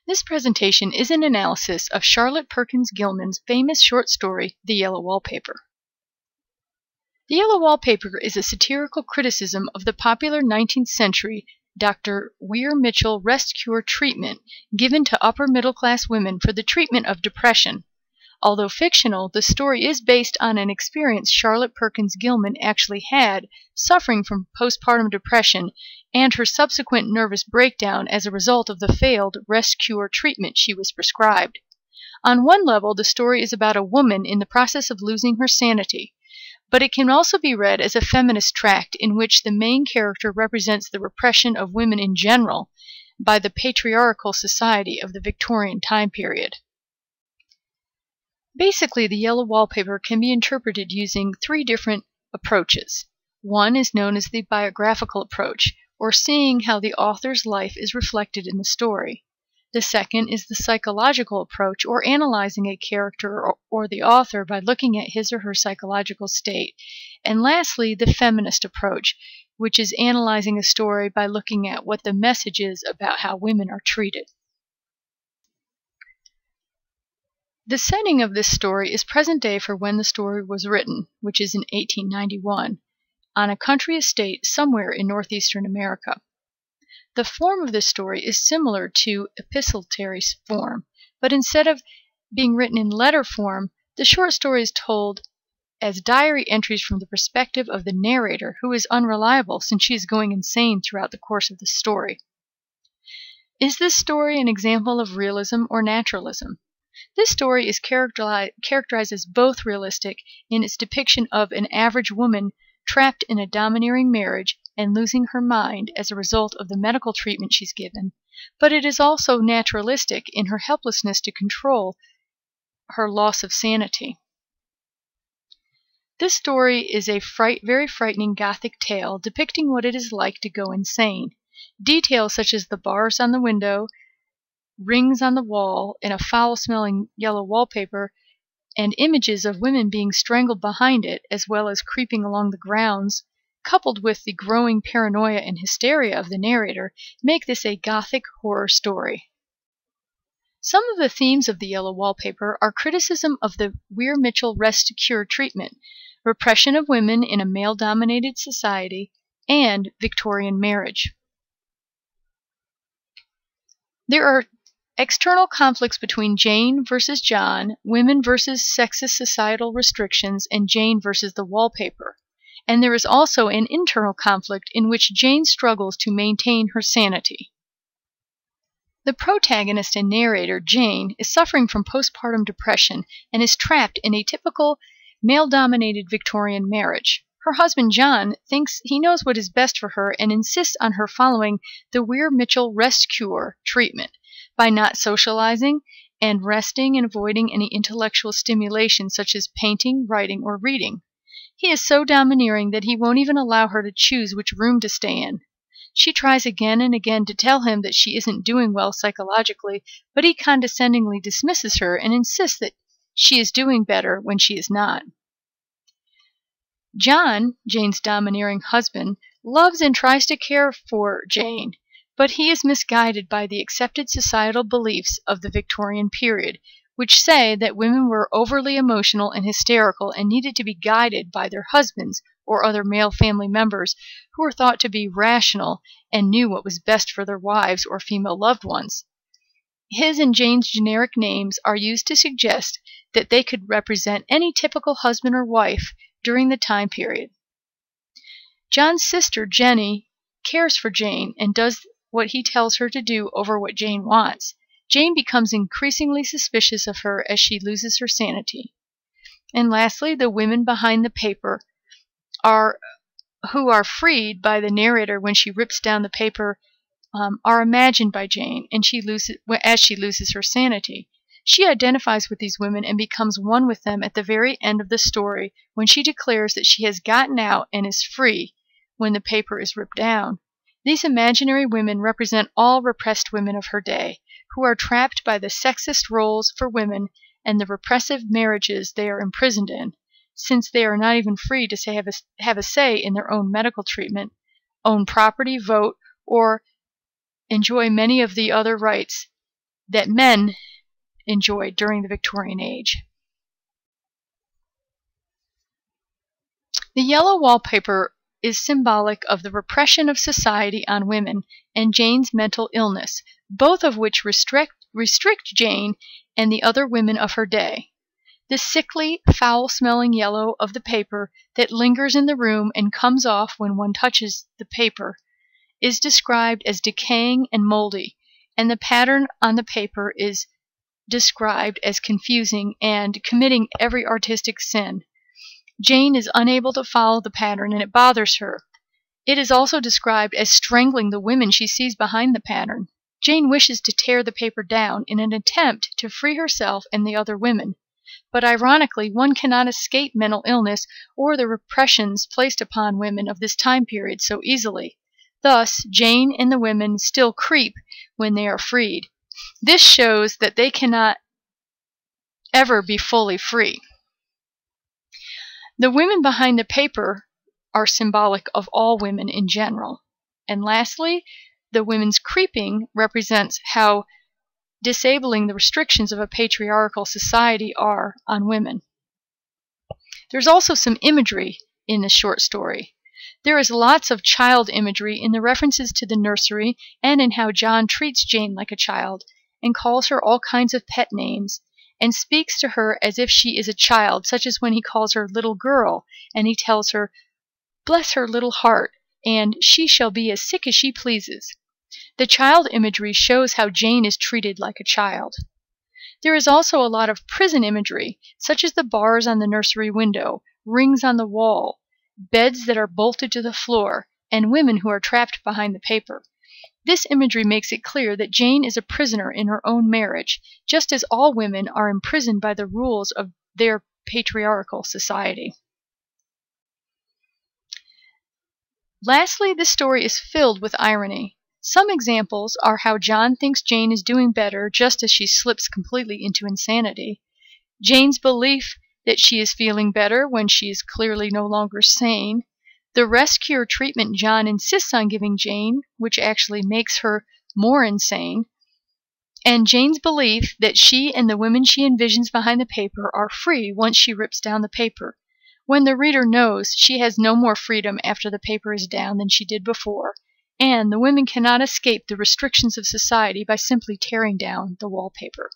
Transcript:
This presentation is an analysis of Charlotte Perkins Gilman's famous short story, The Yellow Wallpaper. The Yellow Wallpaper is a satirical criticism of the popular 19th century Dr. Weir Mitchell rest cure treatment given to upper middle class women for the treatment of depression. Although fictional, the story is based on an experience Charlotte Perkins Gilman actually had, suffering from postpartum depression and her subsequent nervous breakdown as a result of the failed rest cure treatment she was prescribed. On one level, the story is about a woman in the process of losing her sanity, but it can also be read as a feminist tract in which the main character represents the repression of women in general by the patriarchal society of the Victorian time period. Basically, the Yellow Wallpaper can be interpreted using three different approaches. One is known as the biographical approach, or seeing how the author's life is reflected in the story. The second is the psychological approach, or analyzing a character or the author by looking at his or her psychological state. And lastly, the feminist approach, which is analyzing a story by looking at what the message is about how women are treated. The setting of this story is present day for when the story was written, which is in 1891, on a country estate somewhere in northeastern America. The form of this story is similar to epistolary form, but instead of being written in letter form, the short story is told as diary entries from the perspective of the narrator, who is unreliable since she is going insane throughout the course of the story. Is this story an example of realism or naturalism? This story is characterized as both realistic in its depiction of an average woman trapped in a domineering marriage and losing her mind as a result of the medical treatment she's given, but it is also naturalistic in her helplessness to control her loss of sanity. This story is a very frightening Gothic tale depicting what it is like to go insane. Details such as the bars on the window, rings on the wall, and a foul-smelling yellow wallpaper, and images of women being strangled behind it, as well as creeping along the grounds, coupled with the growing paranoia and hysteria of the narrator, make this a Gothic horror story. Some of the themes of The Yellow Wallpaper are criticism of the Weir Mitchell rest cure treatment, repression of women in a male-dominated society, and Victorian marriage. There are external conflicts between Jane versus John, women versus sexist societal restrictions, and Jane versus the wallpaper. And there is also an internal conflict in which Jane struggles to maintain her sanity. The protagonist and narrator, Jane, is suffering from postpartum depression and is trapped in a typical male-dominated Victorian marriage. Her husband, John, thinks he knows what is best for her and insists on her following the Weir Mitchell rest cure treatment by not socializing and resting and avoiding any intellectual stimulation such as painting, writing, or reading. He is so domineering that he won't even allow her to choose which room to stay in. She tries again and again to tell him that she isn't doing well psychologically, but he condescendingly dismisses her and insists that she is doing better when she is not. John, Jane's domineering husband, loves and tries to care for Jane, but he is misguided by the accepted societal beliefs of the Victorian period, which say that women were overly emotional and hysterical and needed to be guided by their husbands or other male family members who were thought to be rational and knew what was best for their wives or female loved ones. His and Jane's generic names are used to suggest that they could represent any typical husband or wife during the time period. John's sister, Jenny, cares for Jane and does what he tells her to do over what Jane wants. Jane becomes increasingly suspicious of her as she loses her sanity. And lastly, the women behind the paper who are freed by the narrator when she rips down the paper are imagined by Jane and as she loses her sanity. She identifies with these women and becomes one with them at the very end of the story when she declares that she has gotten out and is free when the paper is ripped down. These imaginary women represent all repressed women of her day, who are trapped by the sexist roles for women and the repressive marriages they are imprisoned in, since they are not even free to have a say in their own medical treatment, own property, vote, or enjoy many of the other rights that men enjoyed during the Victorian age. The yellow wallpaper is symbolic of the repression of society on women and Jane's mental illness, both of which restrict Jane and the other women of her day. The sickly, foul-smelling yellow of the paper that lingers in the room and comes off when one touches the paper is described as decaying and moldy, and the pattern on the paper is described as confusing and committing every artistic sin. Jane is unable to follow the pattern and it bothers her. It is also described as strangling the women she sees behind the pattern. Jane wishes to tear the paper down in an attempt to free herself and the other women. But ironically, one cannot escape mental illness or the repressions placed upon women of this time period so easily. Thus, Jane and the women still creep when they are freed. This shows that they cannot ever be fully free. The women behind the paper are symbolic of all women in general. And lastly, the women's creeping represents how disabling the restrictions of a patriarchal society are on women. There's also some imagery in this short story. There is lots of child imagery in the references to the nursery and in how John treats Jane like a child and calls her all kinds of pet names and speaks to her as if she is a child, such as when he calls her little girl and he tells her, "Bless her little heart, and she shall be as sick as she pleases." The child imagery shows how Jane is treated like a child. There is also a lot of prison imagery, such as the bars on the nursery window, rings on the wall, beds that are bolted to the floor, and women who are trapped behind the paper. This imagery makes it clear that Jane is a prisoner in her own marriage, just as all women are imprisoned by the rules of their patriarchal society. Lastly, this story is filled with irony. Some examples are how John thinks Jane is doing better just as she slips completely into insanity, Jane's belief that she is feeling better when she is clearly no longer sane, the rest-cure treatment John insists on giving Jane, which actually makes her more insane, and Jane's belief that she and the women she envisions behind the paper are free once she rips down the paper, when the reader knows she has no more freedom after the paper is down than she did before, and the women cannot escape the restrictions of society by simply tearing down the wallpaper.